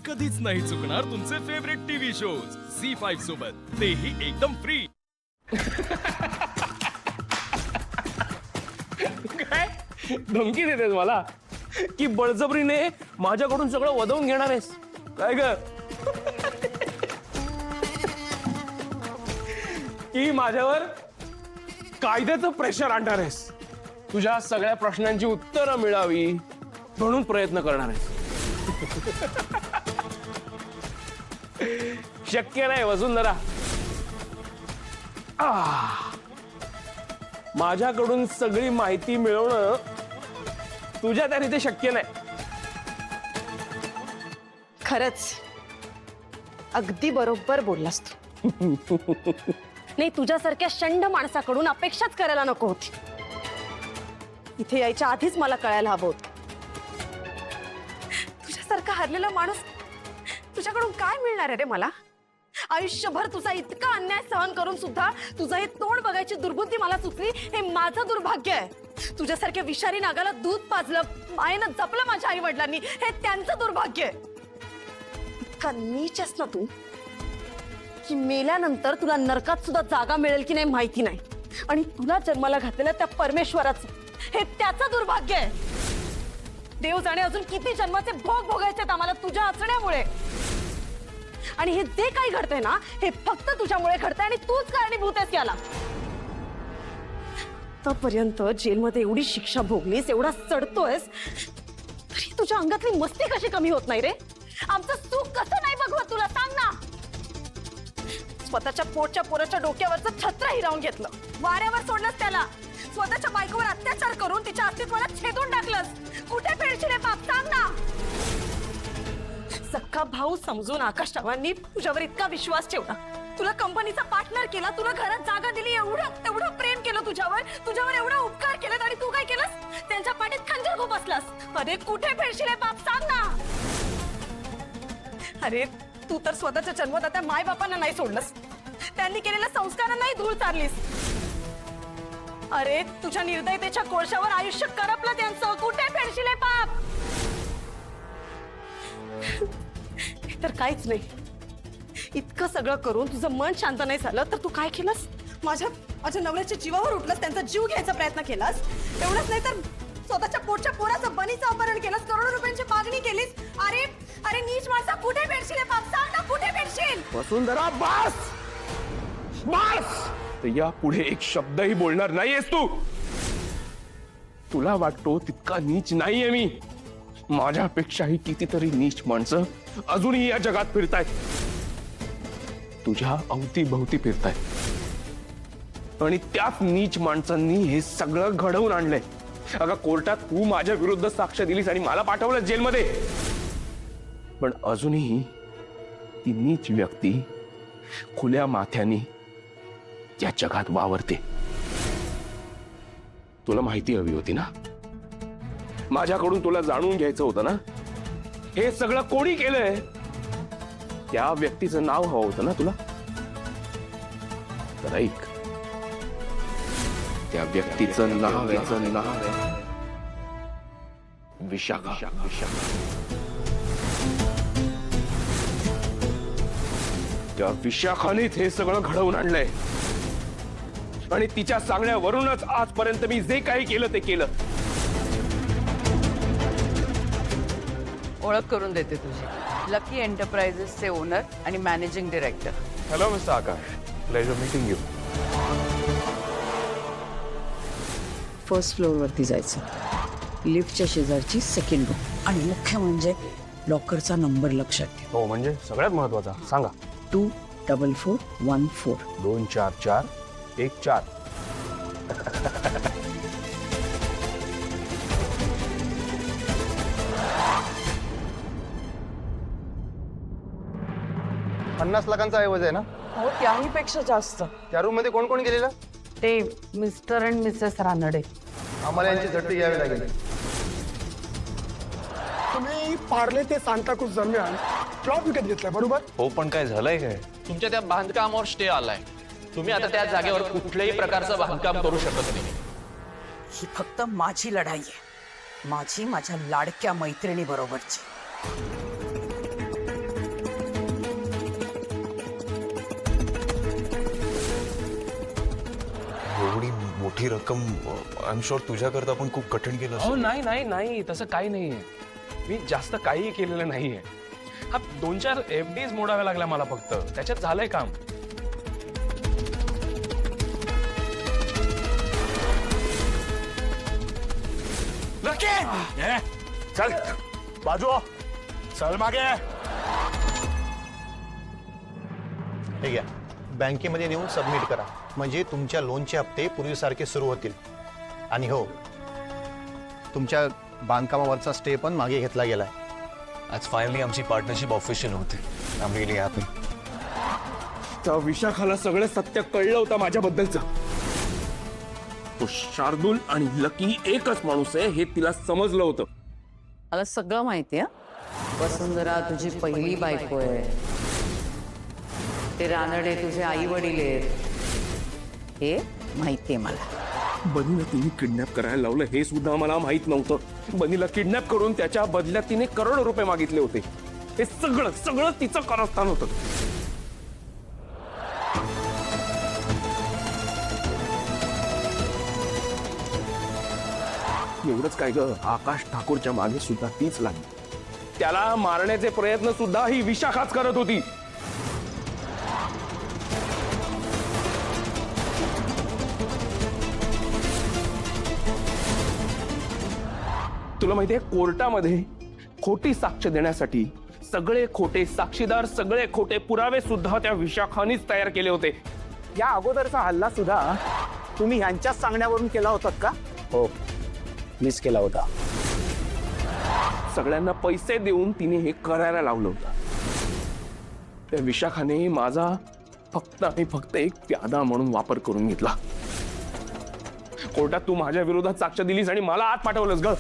कधीच नाही चुकणार तुमचे फेवरेट टीव्ही शोज झी5 सोबत, तेही एकदम फ्री। काय धमकी देतेस मला की बळजबरीने माझ्याकडून सगळं वदवून घेणार आहेस काय ग? की माझ्यावर कायद्याचं प्रेशर आणणार आहेस, तुझ्या सगळ्या प्रश्नांची उत्तरं मिळावी म्हणून प्रयत्न करणार आहेस? शक्य नाही वसुंधरा। माझ्याकडून सगळी माहिती मिळवणं तुझ्या त्या रीते शक्य नाही। खरंच अगदी बरोबर बोललास तू। नाही, तुझ्यासारख्या शंड माणसाकडून अपेक्षाच करायला नको होती। इथे यायच्या आधीच मला कळायला हवं होतं। तुझ्यासारखा हरलेला माणूस तुझ्याकडून काय मिळणार आहे रे मला? आयुष्यभर तुझा इतका अन्याय सहन करून सुद्धा तुझं हे तोंड बघायची दुर्बुद्धी मला सुचली, हे माझं दुर्भाग्य आहे। तुझ्यासारख्या विषारी नागाला दूध पाजलं, मायेनं जपलं माझ्या आई वडिलांनी, हे त्यांचं दुर्भाग्य आहे। इतका नीच आहेस ना तू की मेल्यानंतर तुला नरकात सुद्धा जागा मिळेल की नाही माहिती नाही, आणि तुला जन्माला घातलेल्या त्या परमेश्वराचं हे त्याचं दुर्भाग्य आहे। देव जाणे अजून किती जन्माचे भोग भोगायचे आम्हाला तुझ्या असण्यामुळे, आणि हे जे काही घडतंय ना हे फक्त तुझ्यामुळे घडतंय आणि तूच कारणीभूत आहेस याला। आतापर्यंत जेलमध्ये एवढी शिक्षा भोगलीस, एवढा चढतोयस, तरी तुझ्या अंगातली मस्ती कशी कमी होत नाही रे? आमचं सुख कसं नाही बघवत तुला, सांग ना। स्वतःच्या पोटच्या पोराच्या डोक्यावरचं छत्र हिरावून घेतलं, वाऱ्यावर सोडलंस त्याला, स्वतःच्या बायकोवर अत्याचार करून तिच्या अस्तित्वाला छेदून टाकलंस। कुठे फेडशील हे पाप, सांग ना। सख्खा भाऊ समजून आकाशरावांनी तुझ्यावर इतका विश्वास ठेवला, तुला कंपनीचा पार्टनर केला, तुला घरात जागा दिली, एवढं प्रेम केलं तुझ्यावर एवढा उपकार केलात, आणि तू काय केलंस? त्यांच्या पाठीत खंजर खुपसलास। अरे कुठे फेडशील हे पाप, सांग ना। अरे तू तर स्वतःच्या जन्मदात्या माय बापांना नाही सोडलंस, त्यांनी केलेल्या संस्कारांनाही धूळ चारलीस। अरे तुझ्या निर्दयतेच्या कोळशावर आयुष्य करपलं त्यांचं, कुठे फेडशील हे पाप? तर काहीच नाही, इतकं सगळं करून तुझं मन शांत नाही झालं तर तू काय केलंस? माझ्या नवऱ्याच्या जीवावर उठलास, त्यांचा जीव घ्यायचा प्रयत्न केलास। एवढंच नाही तर स्वतःच्या पोटच्या पोराचं बनीचं अपहरण केलंस, करोडो रुपयांची मागणी केलीस। अरे नीच माणसा, कुठे फेडशील हे पाप, सांग ना, कुठे फेडशील? वसुंधरा बस बस, तर या पुढे एक शब्दही बोलणार नाहीयेस तू। तुला वाटतो तितका नीच नाहीये मी, माझ्यापेक्षाही कितीतरी नीच माणसं अजूनही या जगात फिरतायत, तुझ्या अवतीभवती फिरतायत, आणि त्याच नीच माणसांनी हे सगळं घडवून आणलंय। अगं कोर्टात तू माझ्या विरुद्ध साक्ष दिलीस आणि मला पाठवलं जेलमध्ये, पण अजूनही ती नीच व्यक्ती खुल्या माथ्याने या जगात वावरते। तुला माहिती हवी होती ना, माझ्याकडून तुला जाणून घ्यायचं होतं ना, हे सगळं कोणी केलंय? त्या व्यक्तीचं नाव हवं होतं ना तुला, तर ऐक, त्या व्यक्तीचं नाव आहे विशाखा। त्या विशाखानेच हे सगळं घडवून आणलंय, आणि तिच्या सांगण्यावरूनच आजपर्यंत मी जे काही केलं ते केलं। ओळख करून देते तुझी, लकी एंटरप्राइजेसचे ओनर आणि managing director. Hello mister Akash, pleasure meeting you. First floor वरती जायचं, लिफ्टच्या शेजारची सेकंड रूम, आणि मुख्य म्हणजे लॉकरचा नंबर लक्षात ठेव। हो, म्हणजे सगळ्यात महत्वाचा सांगा। 24414 24414। $50 लाखांचा ऐवज आहे ना? हो, त्याही पेक्षा जास्त। त्या रूम मध्ये कोण कोण गेलेलं? ते मिस्टर अँड मिसेस रानडे। आम्हाला यांची झटकी घ्यावी लागेल। तुम्ही पार्ले ते सांताक्रूज दरम्यान प्लॉट विकत घेतलाय बरोबर? हो, पण काय झालंय काय? तुमच्या त्या बांधकामावर स्टे आलाय, तुम्ही आता त्या जागेवर कुठल्याही प्रकारचं बांधकाम करू शकत नाही। ही फक्त माझी लढाई आहे, माझ्या लाडक्या मैत्रिणी बरोबरची। रक्कम आय एम शुअर तुझ्याकरता पण खूप कठीण केलं हो नाही नाही नाही तसं काही नाहीये. मी जास्त काहीही केलेलं नाहीये. हा 2-4 FDs मोडाव्या लागल्या मला फक्त, त्याच्यात झालंय काम. चल बाजू हो. चल मागे. हे घ्या, बँकेमध्ये नेऊन सबमिट करा, म्हणजे तुमच्या लोनचे हप्ते पूर्वीसारखे सुरू होतील. आणि हो, तुमच्या बांधकामावरचा स्टे पण मागे घेतला गेलाय. आज फायनली आमची पार्टनरशिप ऑफिशियल होते. I am really happy. त्या विशाखाला सगळं सत्य कळलं होतं माझ्याबद्दलचं. तो शार्दूल आणि लकी एकच माणूस आहे हे तिला समजलं होतं. मला सगळं माहिती आहे. वसुंधरा तुझी पहिली बायको आहे. ते रानडे तुझे आई वडील आहेत हे माहिती आहे मला. बनीला तिने किडनॅप करायला लावलं हे सुद्धा मला माहित नव्हतं. बनीला किडनॅप करून त्याच्या बदल्यात तिने करोडो रुपये मागितले होते. हे सगळं सगळं तिचं कारस्थान होतं. एवढंच काय ग, आकाश ठाकूरच्या मागे सुद्धा तीच लागली. त्याला मारण्याचे प्रयत्न सुद्धा ही विशाखाच करत होती. तुला माहितीये कोर्टामध्ये खोटी साक्ष देण्यासाठी सगळे खोटे साक्षीदार, सगळे खोटे पुरावे सुद्धा त्या विशाखानीच तयार केले होते. या अगोदरचा हल्ला सुद्धा तुम्ही यांच्याच सांगण्यावरून केला होता का? हो, मिस केला होता. सगळ्यांना पैसे देऊन तिने हे करायला लावलं होतं. त्या विशाखाने माझा फक्त आणि फक्त एक प्यादा म्हणून वापर करून घेतला. कोर्टात तू माझ्या विरोधात साक्ष दिलीस आणि मला आत पाठवलंस ग.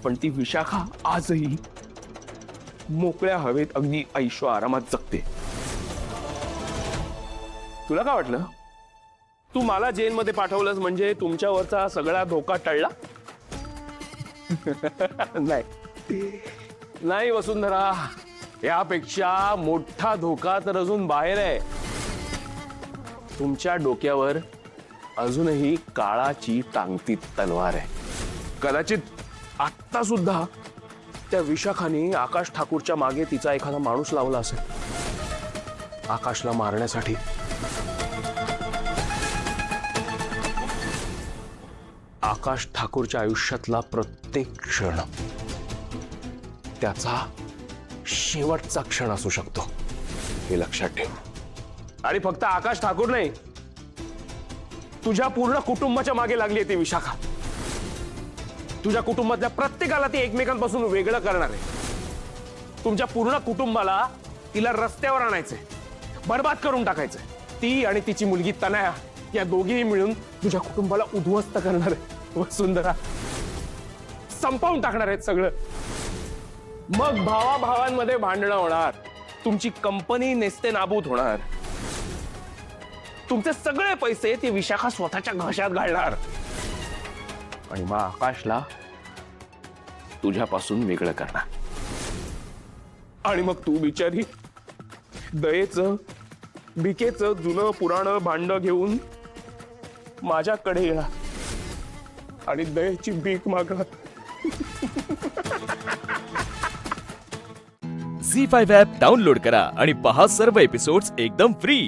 पण ती विशाखा आजही मोकळ्या हवेत अगदी ऐशो आरामात जगते. तुला काय वाटलं? तू मला जेलमध्ये पाठवलंस म्हणजे तुमच्यावरचा सगळा धोका टळला? नाही वसुंधरा, यापेक्षा मोठा धोका तर अजून बाहेर आहे. तुमच्या डोक्यावर अजूनही काळाची टांगती तलवार आहे. कदाचित आत्ता सुद्धा त्या विशाखाने आकाश ठाकूरच्या मागे तिचा एखादा माणूस लावला असेल आकाशला मारण्यासाठी. आकाश ठाकूरच्या आयुष्यातला प्रत्येक क्षण त्याचा शेवटचा क्षण असू शकतो, हे लक्षात ठेव. आणि फक्त आकाश ठाकूर नाही, तुझ्या पूर्ण कुटुंबाच्या मागे लागली आहे ती विशाखा. तुझ्या कुटुंबातल्या प्रत्येकाला ती एकमेकांपासून वेगळं करणार आहे. तुमच्या पूर्ण कुटुंबाला तिला रस्त्यावर आणायचंय, बर्बाद करून टाकायचंय. ती आणि तिची मुलगी तनया या दोघीही मिळून तुझ्या कुटुंबाला उद्ध्वस्त करणार आहे. वसुंधरा, संपवून टाकणार आहेत सगळं. मग भावाभावांमध्ये भांडणं होणार, तुमची कंपनी नेस्ते नाबूद होणार, तुमचे सगळे पैसे ती विशाखा स्वतःच्या घशात घालणार आणि मग आकाशला तुझ्यापासून वेगळं करणार. आणि मग तू बिचारी दयेचं भिकेचं जुनं पुराण भांड घेऊन माझ्याकडे येणार आणि दयेची भीक मागणार. झी 5 ॲप डाउनलोड करा आणि पहा सर्व एपिसोड्स एकदम फ्री.